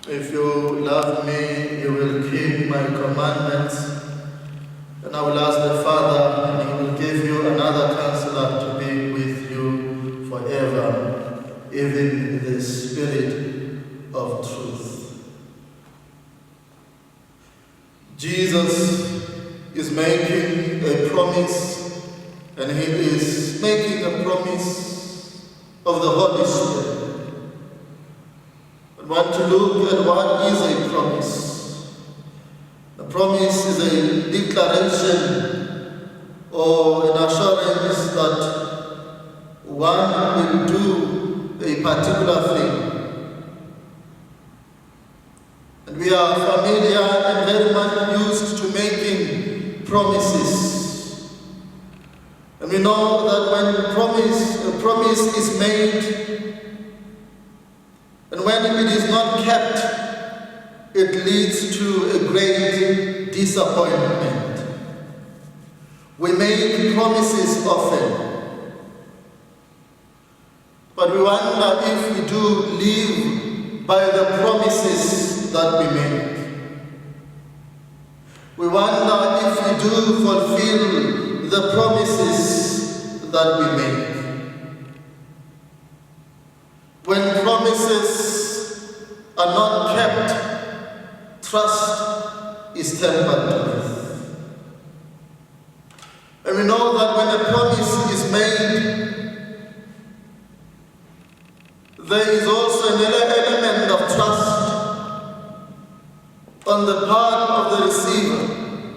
If you love me, you will keep my commandments. And I will ask the Father, and he will give you another counselor to be with you forever, even the Spirit of truth. Jesus is making a promise, and he is making a promise of the Holy Spirit. I want to look at what is a promise. A promise is a declaration or an assurance that one will do a particular thing. And we are familiar and very much used to making promises. And we know that when a promise is made, and when it is not kept, it leads to a great disappointment. We make promises often, but we wonder if we do live by the promises that we make. We wonder if we do fulfill the promises that we make. When promises are not kept, trust is tampered with. And we know that when a promise is made, there is also an element of trust on the part of the receiver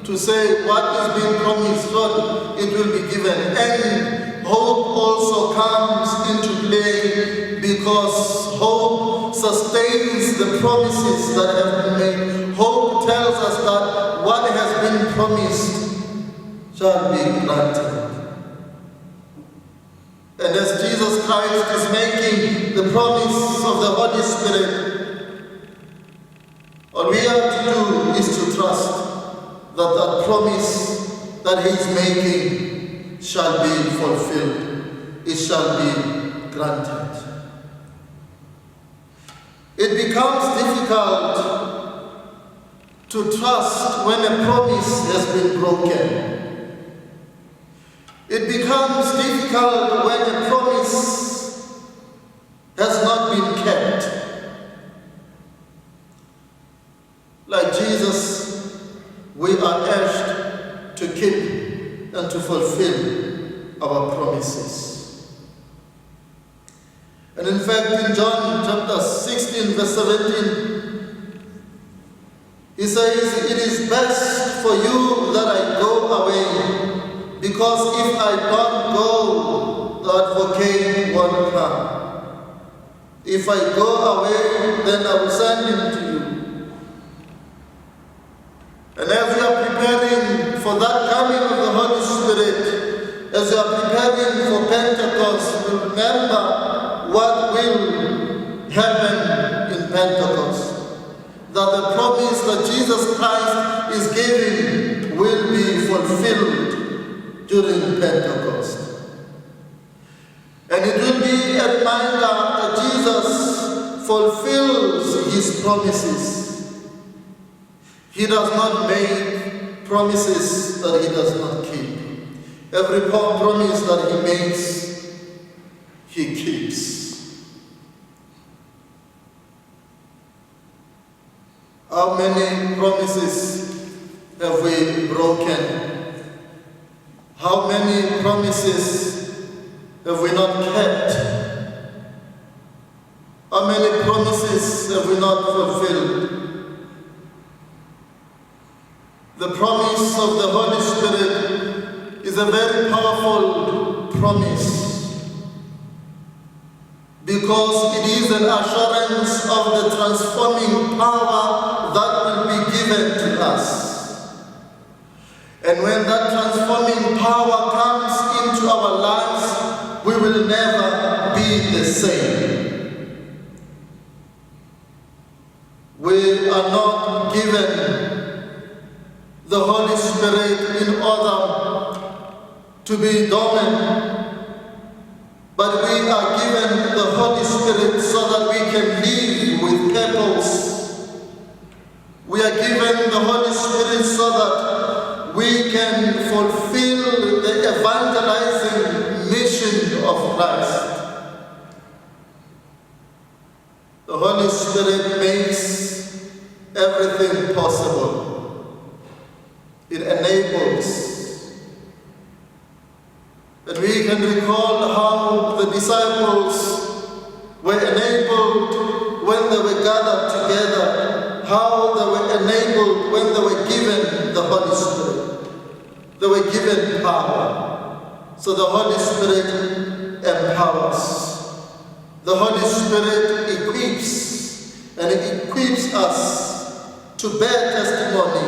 to say what is being promised, God, it will be given. And hope also comes into play, because hope sustains the promises that have been made. Hope tells us that what has been promised shall be granted. And as Jesus Christ is making the promise of the Holy Spirit, all we have to do is to trust that that promise that he is making shall be fulfilled. It shall be granted. It becomes difficult to trust when a promise has been broken. It becomes difficult when a promise has not been kept. Like Jesus, we are urged to keep and to fulfill our promises. And in fact, in John chapter 16, verse 17, he says, "It is best for you that I go away, because if I don't go, the Advocate won't come. If I go away, then I will send him to you." And as we are preparing for that coming of the Holy Spirit, as we are preparing for Pentecost, we remember what will happen in Pentecost. That the promise that Jesus Christ is giving will be fulfilled during Pentecost. And it will be a reminder that Jesus fulfills his promises. He does not make promises that he does not keep. Every promise that he makes, he keeps. How many promises have we broken? How many promises have we not kept? How many promises have we not fulfilled? The promise of the Holy Spirit is a very powerful promise, because it is an assurance of the transforming power that will be given to us. And when that transforming power comes into our lives, we will never be the same. We are not given the Holy Spirit in order to be dormant, but we are given the Holy Spirit so that we can live with purpose Christ. The Holy Spirit makes everything possible. It enables. And we can recall how the disciples were enabled when they were gathered together, how they were enabled when they were given the Holy Spirit. They were given power. So the Holy Spirit empowers. The Holy Spirit equips, and it equips us to bear testimony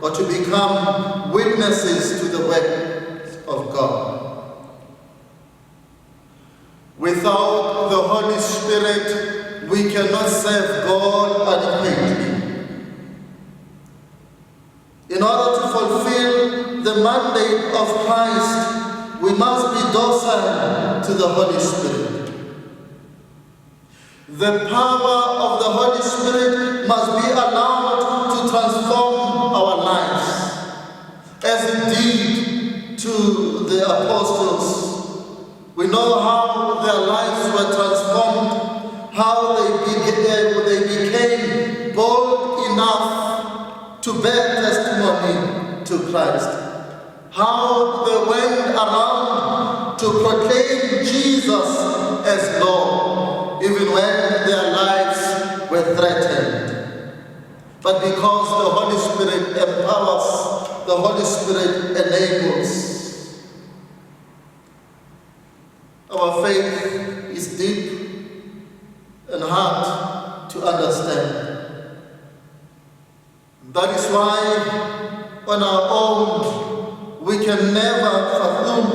or to become witnesses to the work of God. Without the Holy Spirit, we cannot serve God adequately. In order to fulfill the mandate of Christ, we must be docile to the Holy Spirit. The power of the Holy Spirit must be allowed to transform our lives, as it did to the apostles. We know how their lives were transformed, how they became bold enough to bear testimony to Christ, how they went around to proclaim Jesus as Lord, even when their lives were threatened. But because the Holy Spirit empowers, the Holy Spirit enables. Our faith is deep and hard to understand. That is why on our own we can never fathom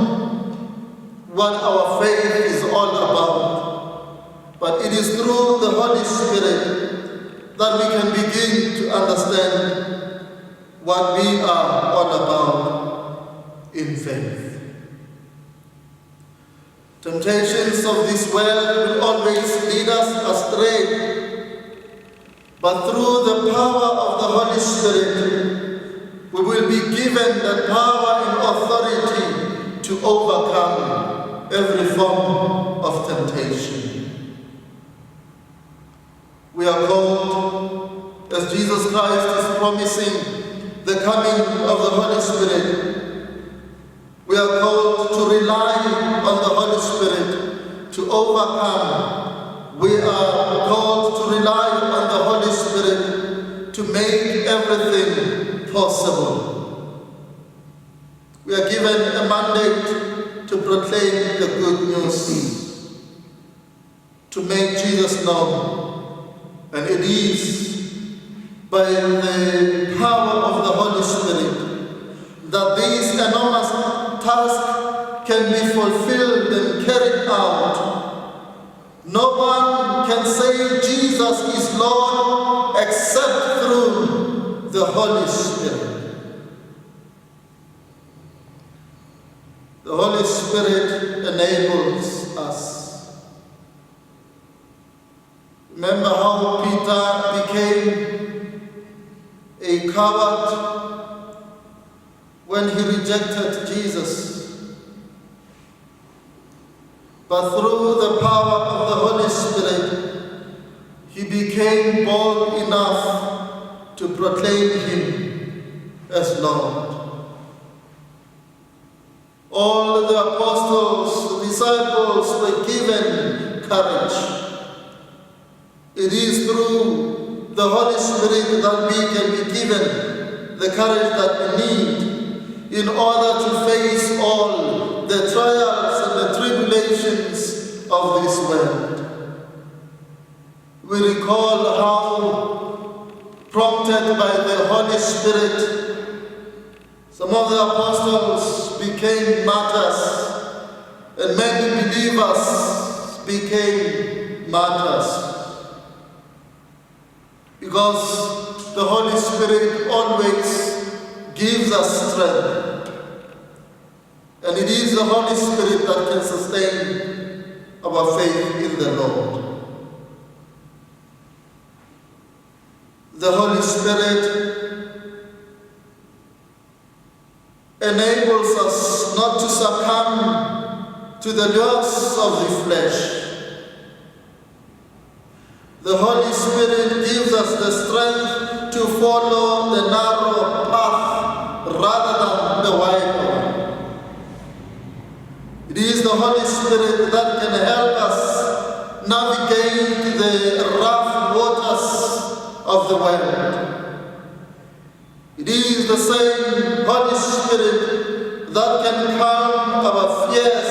what our faith is all about. But it is through the Holy Spirit that we can begin to understand what we are all about in faith. Temptations of this world will always lead us astray, but through the power of the Holy Spirit, we will be given the power and authority to overcome every form of temptation. We are called, as Jesus Christ is promising the coming of the Holy Spirit, we are called to rely on the Holy Spirit to overcome. We are called to rely on the Holy Spirit to make everything possible. We are given a mandate to proclaim the good news, to make Jesus known. And it is by the power of the Holy Spirit that this enormous task can be fulfilled and carried out. No one can say Jesus is Lord except through the Holy Spirit. The Holy Spirit enables us. Remember how Peter became a coward when he rejected Jesus. But through the power of the Holy Spirit, he became bold enough to proclaim him as Lord. All the apostles, the disciples were given courage. It is through the Holy Spirit that we can be given the courage that we need in order to face all the trials and the tribulations of this world. We recall how, prompted by the Holy Spirit, some of the apostles became martyrs, and many believers became martyrs. Because the Holy Spirit always gives us strength. And it is the Holy Spirit that can sustain our faith in the Lord. The Holy Spirit enables us not to succumb to the lures of the flesh. The Holy Spirit gives us the strength to follow the narrow path rather than the wide one. It is the Holy Spirit that can help us navigate the rough waters of the world. It is the same Holy Spirit that can calm our fears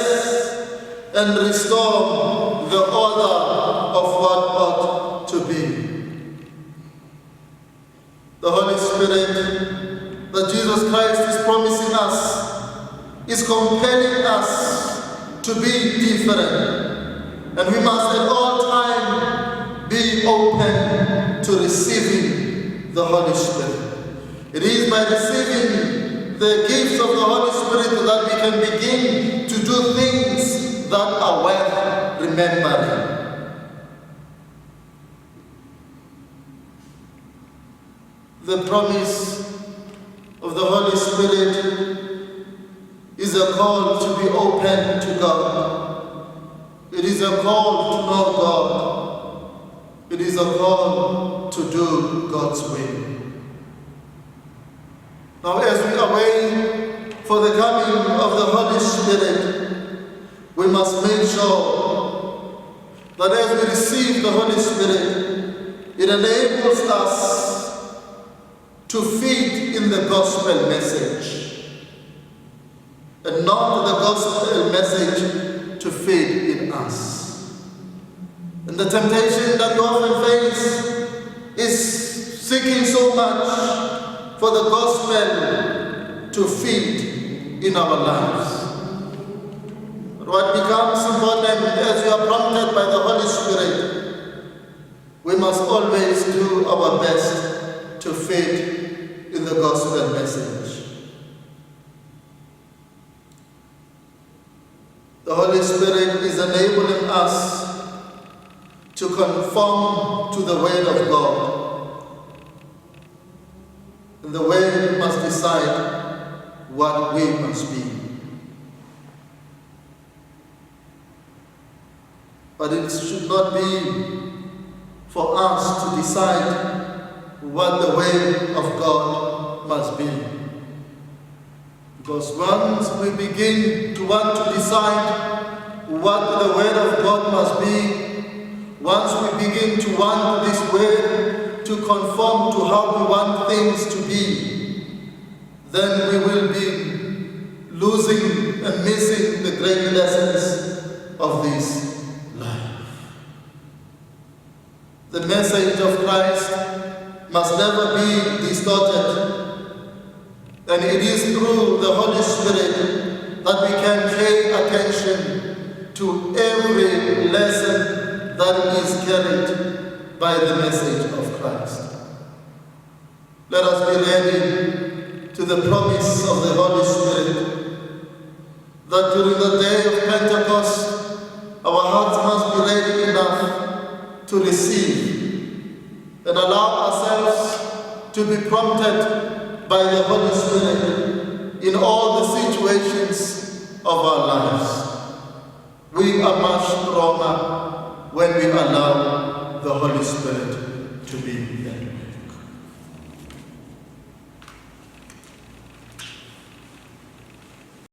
and restore the order of what ought to be. The Holy Spirit that Jesus Christ is promising us is compelling us to be different, and we must at all times be open to receiving the Holy Spirit. It is by receiving the gifts of the Holy Spirit that we can begin to do things that are worth remembering. The promise of the Holy Spirit is a call to be open to God. It is a call to know God. It is a call to do God's will. Now, as we await for the coming of the Holy Spirit, we must make sure that as we receive the Holy Spirit, it enables us to feed in the gospel message, and not the gospel message to feed in us. And the temptation that we often face is seeking so much for the gospel to feed in our lives. But what becomes important as we are prompted by the Holy Spirit, we must always do our best to feed in the gospel message. The Holy Spirit is enabling us to conform to the Word of God. And the way we must decide what we must be. But it should not be for us to decide what the way of God must be. Because once we begin to want to decide what the Word of God must be, once we begin to want this Word to conform to how we want things to be, then we will be losing and missing the great lessons of this life. The message of Christ must never be distorted, and it is through the Holy Spirit that we can pay attention to every lesson that is carried by the message of Christ. Let us be ready to the promise of the Holy Spirit that during the day of Pentecost, our hearts must be ready enough to receive and allow ourselves to be prompted by the Holy Spirit in all the situations of our lives. We are much stronger when we allow the Holy Spirit to be there.